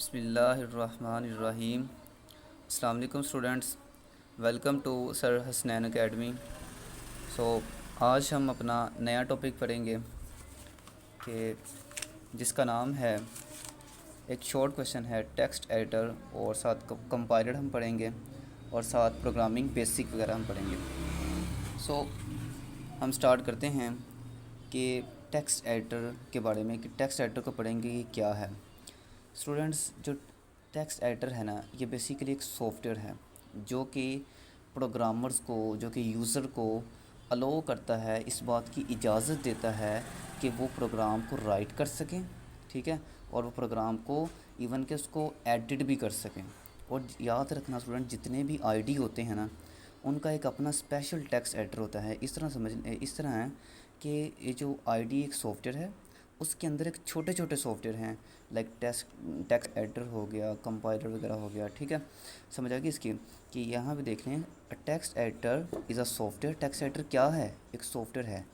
बिस्मिल्लाहिर्रहमानिर्रहीम। अस्सलाम वालेकुम students, welcome to sir Hasnain Academy. So आज हम अपना नया टॉपिक पढ़ेंगे कि जिसका नाम है, एक शॉर्ट क्वेश्चन है टेक्स्ट एडिटर, और साथ कंपाइलर हम पढ़ेंगे और साथ प्रोग्रामिंग बेसिक वगैरह हम पढ़ेंगे। सो हम स्टार्ट करते हैं कि टेक्स्ट एडिटर के बारे में, कि टेक्स्ट एडिटर को पढ़ेंगे कि क्या है। स्टूडेंट्स, जो टेक्स्ट एडिटर है ना, ये बेसिकली एक सॉफ्टवेयर है जो कि प्रोग्रामर्स को, जो कि यूज़र को अलो करता है, इस बात की इजाज़त देता है कि वो प्रोग्राम को राइट कर सकें, ठीक है, और वो प्रोग्राम को इवन के उसको एडिट भी कर सकें। और याद रखना स्टूडेंट, जितने भी आईडी होते हैं ना, उनका एक अपना स्पेशल टेक्स्ट एडिटर होता है। इस तरह है कि ये जो आईडी एक सॉफ्टवेयर है, उसके अंदर एक छोटे छोटे सॉफ्टवेयर हैं, लाइक टेक्स्ट एडिटर हो गया, कंपाइलर वगैरह हो गया, ठीक है। समझ आ गई इसकी, कि यहाँ पे देख लें, text editor is a software. Text editor क्या है? एक सॉफ्टवेयर है।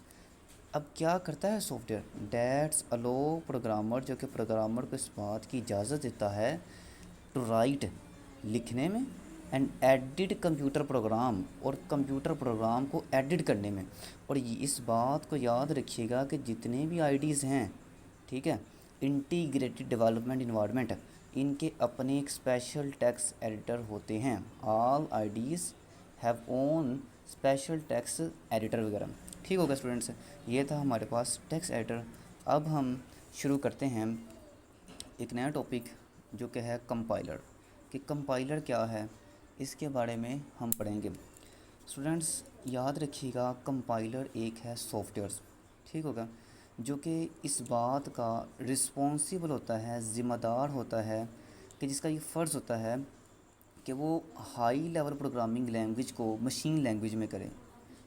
अब क्या करता है सॉफ्टवेयर? डैट्स अलो प्रोग्रामर, जो कि प्रोग्रामर को इस बात की इजाज़त देता है टू राइट, लिखने में, एंड एडिट कंप्यूटर प्रोग्राम, और कंप्यूटर प्रोग्राम को एडिट करने में। और इस बात को याद रखिएगा कि जितने भी आईडीज़ हैं, ठीक है, इंटीग्रेटेड डेवलपमेंट इन्वायरमेंट, इनके अपने एक स्पेशल टेक्स्ट एडिटर होते हैं। All IDs have own special text editor वगैरह। ठीक होगा स्टूडेंट्स, ये था हमारे पास टेक्स्ट एडिटर। अब हम शुरू करते हैं एक नया टॉपिक, जो कि है कंपाइलर। कि कंपाइलर क्या है, इसके बारे में हम पढ़ेंगे। स्टूडेंट्स याद रखिएगा, कंपाइलर एक है सॉफ्टवेयर, ठीक होगा, जो कि इस बात का रिस्पॉन्सिबल होता है, ज़िम्मेदार होता है, कि जिसका ये फ़र्ज़ होता है कि वो हाई लेवल प्रोग्रामिंग लैंग्वेज को मशीन लैंग्वेज में करे।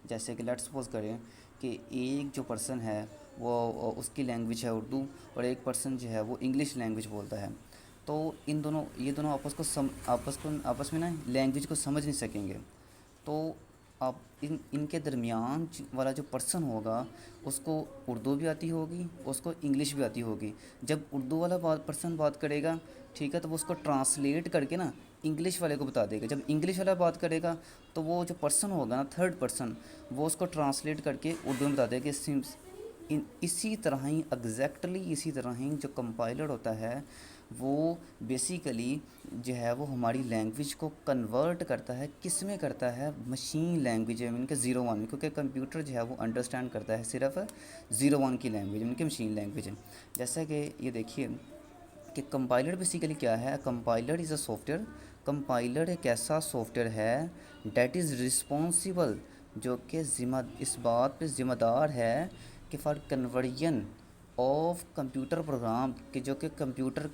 जैसे कि लेट्स सपोज करें कि एक जो पर्सन है वो, उसकी लैंग्वेज है उर्दू, और एक पर्सन जो है वो इंग्लिश लैंग्वेज बोलता है। तो ये दोनों आपस में ना लैंग्वेज को समझ नहीं सकेंगे। तो आप इनके दरमियान वाला जो पर्सन होगा, उसको उर्दू भी आती होगी, उसको इंग्लिश भी आती होगी। जब उर्दू वाला पर्सन बात करेगा, ठीक है, तो वो उसको ट्रांसलेट करके ना इंग्लिश वाले को बता देगा। जब इंग्लिश वाला बात करेगा, तो वो जो पर्सन होगा ना, थर्ड पर्सन, वो उसको ट्रांसलेट करके उर्दू में बता देगा। इसी तरह ही, एग्जैक्टली इसी तरह ही, जो कंपाइलर होता है वो बेसिकली जो है वो हमारी लैंग्वेज को कन्वर्ट करता है। किस में करता है? मशीन लैंग्वेज में, इनके 0-1 में, क्योंकि कंप्यूटर जो है वो अंडरस्टैंड करता है सिर्फ 0-1 की लैंग्वेज, इनकी मशीन लैंग्वेज है। जैसा कि ये देखिए कि कंपाइलर बेसिकली क्या है। Compiler is a software. Compiler एक ऐसा सॉफ्टवेयर है डैट इज़ रिस्पॉन्सिबल, जो कि इस बात पे ज़िम्मेदार है कि for conversion of computer program, कि जो कि कंप्यूटर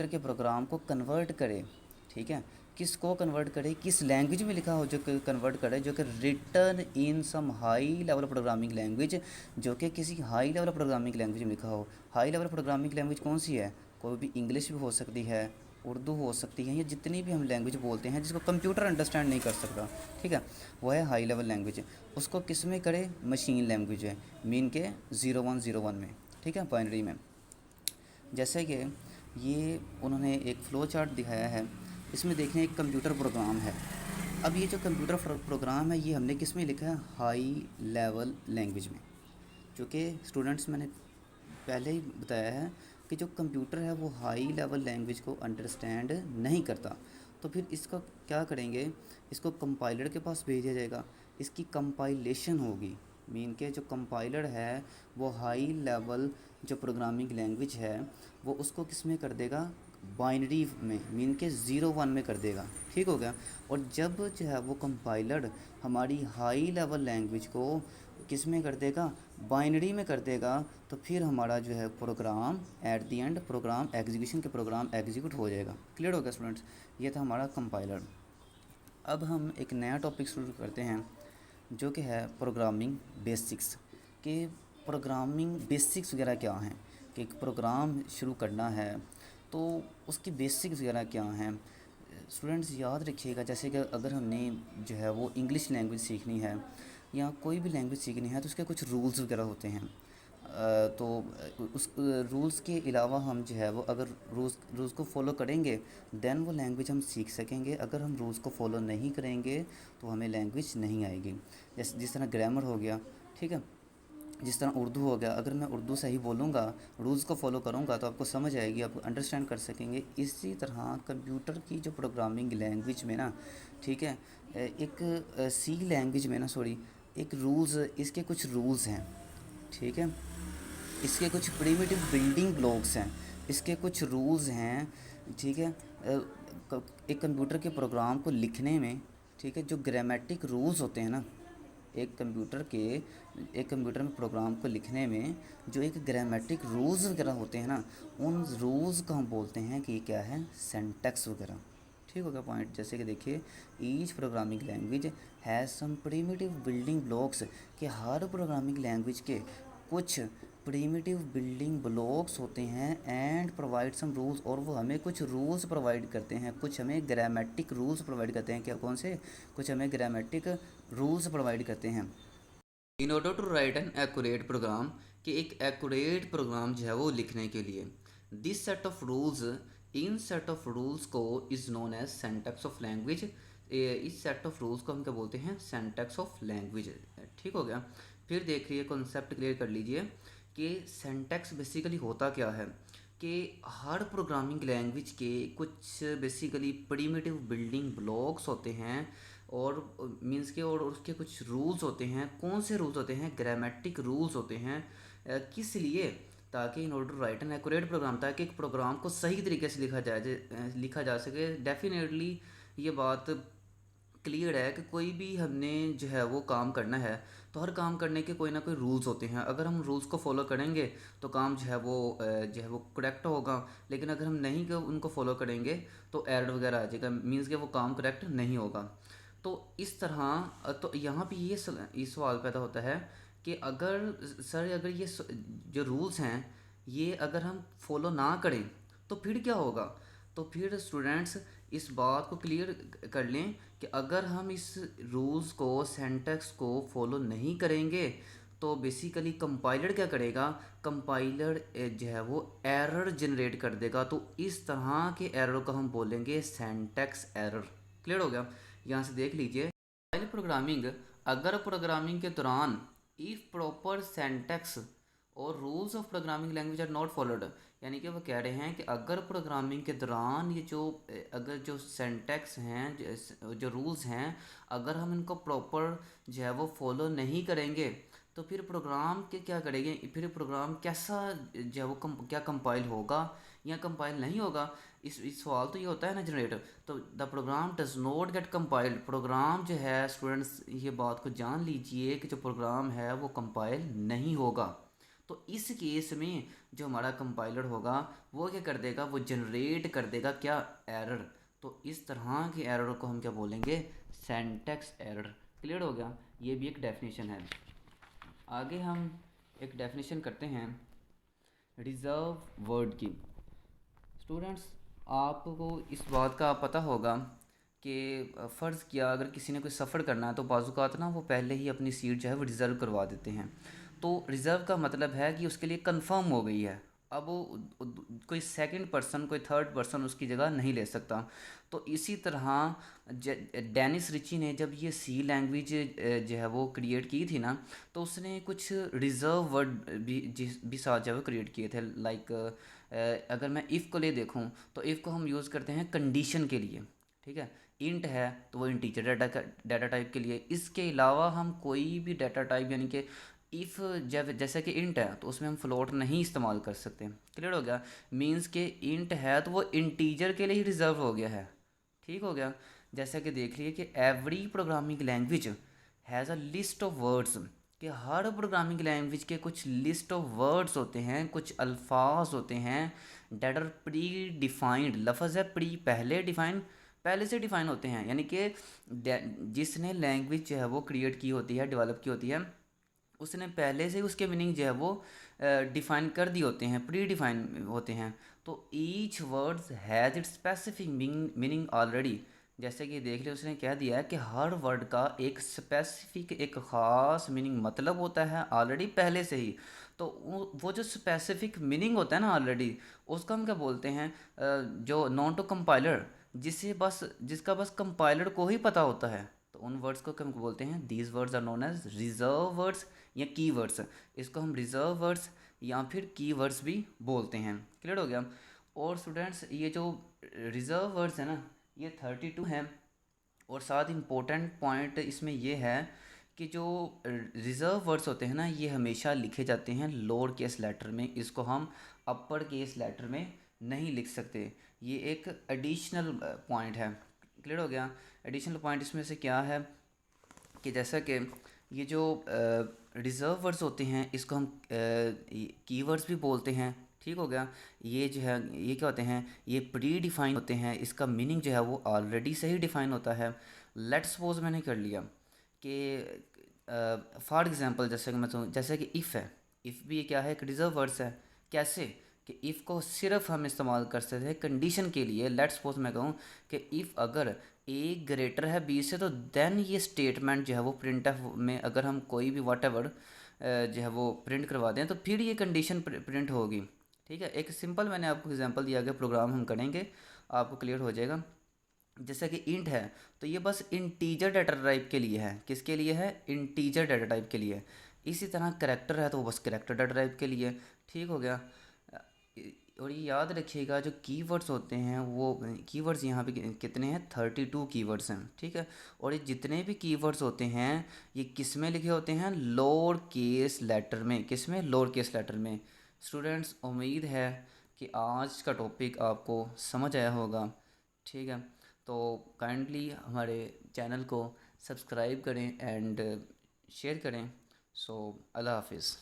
के प्रोग्राम को कन्वर्ट करे, ठीक है। किस को कन्वर्ट करे? किस लैंग्वेज में लिखा हो जो कि कन्वर्ट करे, जो कि written in some high level programming language, जो कि किसी हाई लेवल प्रोग्रामिंग लैंग्वेज में लिखा हो। हाई लेवल प्रोग्रामिंग लैंग्वेज कौन सी है? कोई भी इंग्लिश भी हो सकती है, उर्दू हो सकती है, या जितनी भी हम लैंग्वेज बोलते हैं जिसको कंप्यूटर अंडरस्टैंड नहीं कर सकता, ठीक है, वो है हाई लेवल लैंग्वेज। उसको किस में करे? मशीन लैंग्वेज है, मीन के 0-1-0-1 में, ठीक है, बाइनरी में। जैसे कि ये उन्होंने एक फ़्लो चार्ट दिखाया है, इसमें देखें एक कंप्यूटर प्रोग्राम है। अब ये जो कंप्यूटर प्रोग्राम है, ये हमने किस में लिखा है? हाई लेवल लैंग्वेज में। क्योंकि स्टूडेंट्स, मैंने पहले ही बताया है कि जो कंप्यूटर है वो हाई लेवल लैंग्वेज को अंडरस्टैंड नहीं करता। तो फिर इसका क्या करेंगे? इसको कंपाइलर के पास भेजा जाएगा, इसकी कंपाइलेशन होगी। मीन के जो कंपाइलर है वो हाई लेवल जो प्रोग्रामिंग लैंग्वेज है, वो उसको किस में कर देगा? बाइनरी में, मीन के 0-1 में कर देगा, ठीक हो गया। और जब जो है वो कंपाइलर हमारी हाई लेवल लैंग्वेज को किस में कर देगा? बाइनरी में कर देगा, तो फिर हमारा जो है program at the end, program execution के प्रोग्राम एग्जीक्यूट हो जाएगा। क्लियर हो गया स्टूडेंट्स? ये था हमारा कंपाइलर। अब हम एक नया टॉपिक शुरू करते हैं, जो कि है प्रोग्रामिंग बेसिक्स। कि प्रोग्रामिंग बेसिक्स वगैरह क्या हैं, कि एक प्रोग्राम शुरू करना है तो उसकी बेसिक्स वगैरह क्या हैं। स्टूडेंट्स याद रखिएगा, जैसे कि अगर हमने जो है वो इंग्लिश लैंग्वेज सीखनी है या कोई भी लैंग्वेज सीखनी है, तो उसके कुछ रूल्स वगैरह होते हैं। तो उस रूल्स के अलावा हम जो है वो अगर रूल्स रूल्स को फॉलो करेंगे देन वो लैंग्वेज हम सीख सकेंगे। अगर हम रूल्स को फॉलो नहीं करेंगे तो हमें लैंग्वेज नहीं आएगी। जैसे जिस तरह ग्रामर हो गया, ठीक है, जिस तरह उर्दू हो गया, अगर मैं उर्दू सही बोलूँगा, रूल्स को फॉलो करूँगा तो आपको समझ आएगी, आप अंडरस्टैंड कर सकेंगे। इसी तरह कंप्यूटर की जो प्रोग्रामिंग लैंग्वेज में ना, ठीक है, एक सी लैंग्वेज में ना, सॉरी, एक रूल्स, इसके कुछ रूल्स हैं, ठीक है, इसके कुछ प्रिमिटिव बिल्डिंग ब्लॉक्स हैं, इसके कुछ रूल्स हैं, ठीक है। एक कंप्यूटर के प्रोग्राम को लिखने में, ठीक है, जो ग्रामेटिक रूल्स होते हैं ना, एक कंप्यूटर के एक कंप्यूटर में प्रोग्राम को लिखने में जो एक ग्रामेटिक रूल्स वगैरह होते हैं ना, उन रूल्स को हम बोलते हैं कि क्या है, सिंटैक्स वगैरह। ठीक हो गया पॉइंट। जैसे कि देखिए, each programming language has some primitive building blocks, कि हर प्रोग्रामिंग लैंग्वेज के कुछ प्रिमिटिव बिल्डिंग ब्लॉक्स होते हैं एंड प्रोवाइड सम रूल्स, और वो हमें कुछ रूल्स प्रोवाइड करते हैं, कुछ हमें ग्रामेटिक रूल्स प्रोवाइड करते हैं। क्या, कौन से? कुछ हमें ग्रामेटिक रूल्स प्रोवाइड करते हैं in order to write an accurate program, कि एक एक्यूरेट प्रोग्राम जो है वो लिखने के लिए। This set of rules, in set of rules को is known as syntax of language. इस सेट ऑफ रूल्स को हम क्या बोलते हैं, सिंटैक्स ऑफ लैंग्वेज। ठीक हो गया। फिर देखिए, कॉन्सेप्ट क्लियर कर लीजिए कि सिंटैक्स बेसिकली होता क्या है, कि हर प्रोग्रामिंग लैंग्वेज के कुछ बेसिकली प्रिमिटिव बिल्डिंग ब्लॉक्स होते हैं, और मीन्स के, और उसके कुछ रूल्स होते हैं। कौन से रूल्स होते हैं? ग्रामेटिक रूल्स होते हैं। किस लिए? ताकि in order to write an accurate program, ताकि एक प्रोग्राम को सही तरीके से लिखा जा सके। डेफिनेटली ये बात क्लियर है कि कोई भी हमने जो है वो काम करना है, तो हर काम करने के कोई ना कोई रूल्स होते हैं। अगर हम रूल्स को फॉलो करेंगे तो काम जो है वो करेक्ट होगा, लेकिन अगर हम नहीं उनको फॉलो करेंगे तो एरर वगैरह आ जाएगा, मीन्स कि वो काम करेक्ट नहीं होगा। तो इस तरह तो यहाँ पे ये सवाल पैदा होता है कि अगर सर, अगर जो रूल्स हैं ये अगर हम फॉलो ना करें तो फिर क्या होगा? तो फिर स्टूडेंट्स इस बात को क्लियर कर लें कि अगर हम इस रूल्स को, सिंटैक्स को फॉलो नहीं करेंगे तो बेसिकली कंपाइलर क्या करेगा? कंपाइलर जो है वो एरर जनरेट कर देगा। तो इस तरह के एरर को हम बोलेंगे सिंटैक्स एरर। क्लियर हो गया? यहाँ से देख लीजिए, पहले प्रोग्रामिंग, अगर प्रोग्रामिंग के दौरान इफ़ प्रॉपर सिंटैक्स और rules of programming language are not followed, यानी कि वो कह रहे हैं कि अगर प्रोग्रामिंग के दौरान ये जो अगर जो सिंटैक्स हैं, जो रूल्स हैं, अगर हम इनको प्रॉपर जो है वो फॉलो नहीं करेंगे तो फिर प्रोग्राम के क्या करेंगे, फिर प्रोग्राम कैसा जो है वो क्या कंपाइल होगा या कंपाइल नहीं होगा? इस सवाल तो ये होता है ना जनरेट। तो the program does not get compiled, program जो है स्टूडेंट्स ये बात को जान लीजिए कि जो प्रोग्राम है वो कंपाइल नहीं होगा। तो इस केस में जो हमारा कंपाइलर होगा वो क्या कर देगा? वो जनरेट कर देगा क्या? एरर। तो इस तरह के एरर को हम क्या बोलेंगे? Syntax error. क्लियर हो गया? ये भी एक डेफिनेशन है। आगे हम एक डेफिनेशन करते हैं रिजर्व वर्ड की। स्टूडेंट्स, आपको इस बात का पता होगा कि फ़र्ज़ किया अगर किसी ने कोई सफ़र करना है तो बाज़ुकात ना वो पहले ही अपनी सीट जो है वो रिज़र्व करवा देते हैं। तो रिज़र्व का मतलब है कि उसके लिए कंफर्म हो गई है, अब वो कोई सेकंड पर्सन, कोई थर्ड पर्सन उसकी जगह नहीं ले सकता। तो इसी तरह डेनिस रिची ने जब ये सी लैंग्वेज जो है वो क्रिएट की थी ना, तो उसने कुछ रिज़र्व वर्ड भी साथ जो है वो क्रिएट किए थे। लाइक अगर मैं इफ़ को ले देखूँ तो इफ़ को हम यूज़ करते हैं कंडीशन के लिए, ठीक है। इंट है तो वो इंटीजर डाटा टाइप के लिए। इसके अलावा हम कोई भी डाटा टाइप, यानी कि इफ़ जब जैसे कि इंट है तो उसमें हम फ्लोट नहीं इस्तेमाल कर सकते। क्लियर हो गया? मींस के इंट है तो वो इंटीजर के लिए ही रिजर्व हो गया है। ठीक हो गया? जैसा कि देख लिए कि every programming language has a list of words, कि हर प्रोग्रामिंग लैंग्वेज के कुछ लिस्ट ऑफ वर्ड्स होते हैं, कुछ अल्फाज होते हैं डेट आर प्री डिफाइंड। लफ्ज़ है प्री, पहले से डिफाइन होते हैं, यानी कि जिसने लैंग्वेज जो है वो क्रिएट की होती है, डेवलप की होती है, उसने पहले से उसके मीनिंग जो है वो डिफ़ाइन कर दिए होते हैं, प्री डिफाइन होते हैं। तो each words has its specific meaning already, जैसे कि देख लिया उसने क्या दिया है कि हर वर्ड का एक स्पेसिफिक एक ख़ास मीनिंग मतलब होता है ऑलरेडी पहले से ही। तो वो जो स्पेसिफिक मीनिंग होता है ना ऑलरेडी, उसको हम क्या बोलते हैं, जो नॉन टू कंपाइलर, जिसे बस जिसका बस कंपाइलर को ही पता होता है, तो उन वर्ड्स को हम बोलते हैं these words are known as reserve words या की वर्ड्स। इसको हम रिजर्व वर्ड्स या फिर की वर्ड्स भी बोलते हैं। क्लियर हो गया। और स्टूडेंट्स ये जो रिजर्व वर्ड्स है ना, ये 32 हैं। और साथ इम्पोर्टेंट पॉइंट इसमें ये है कि जो रिजर्व वर्ड्स होते हैं ना, ये हमेशा लिखे जाते हैं लोअर केस लेटर में। इसको हम अपर केस लेटर में नहीं लिख सकते। ये एक एडिशनल पॉइंट है। क्लियर हो गया। एडिशनल पॉइंट इसमें से क्या है कि जैसा कि ये जो रिजर्व वर्ड्स होते हैं, इसको हम कीवर्ड्स भी बोलते हैं। ठीक हो गया। ये जो है ये क्या होते हैं, ये प्री डिफाइन होते हैं। इसका मीनिंग जो है वो ऑलरेडी से ही डिफाइन होता है। लेट्स सपोज मैंने कर लिया कि फॉर एग्जांपल जैसे कि जैसे कि इफ़ है। इफ़ भी क्या है, एक रिजर्व वर्ड्स है। कैसे कि इफ़ को सिर्फ हम इस्तेमाल कर सकते हैं कंडीशन के लिए। लेट्स सपोज मैं कहूँ कि इफ़ अगर ए ग्रेटर है बी से, तो देन ये स्टेटमेंट जो है वो प्रिंट एफ में अगर हम कोई भी वट एवर जो है वो प्रिंट करवा दें, तो फिर ये कंडीशन प्रिंट होगी। ठीक है। एक सिंपल मैंने आपको एग्जांपल दिया, गया प्रोग्राम हम करेंगे आपको क्लियर हो जाएगा। जैसे कि इंट है, तो ये बस इंटीजर डाटा टाइप के लिए है। किसके लिए है? इंटीजर डाटा टाइप के लिए। इसी तरह करेक्टर है, तो वो बस करेक्टर डाटा टाइप के लिए। ठीक हो गया। और ये याद रखिएगा जो कीवर्ड्स होते हैं वो कीवर्ड्स यहाँ पे कितने हैं, 32 कीवर्ड्स हैं। ठीक है। और ये जितने भी कीवर्ड्स होते हैं ये किस में लिखे होते हैं, लोअर केस लेटर में। किस में? लोअर केस लेटर में। स्टूडेंट्स उम्मीद है कि आज का टॉपिक आपको समझ आया होगा। ठीक है। तो काइंडली हमारे चैनल को सब्सक्राइब करें एंड शेयर करें। सो अल्लाह हाफिज़।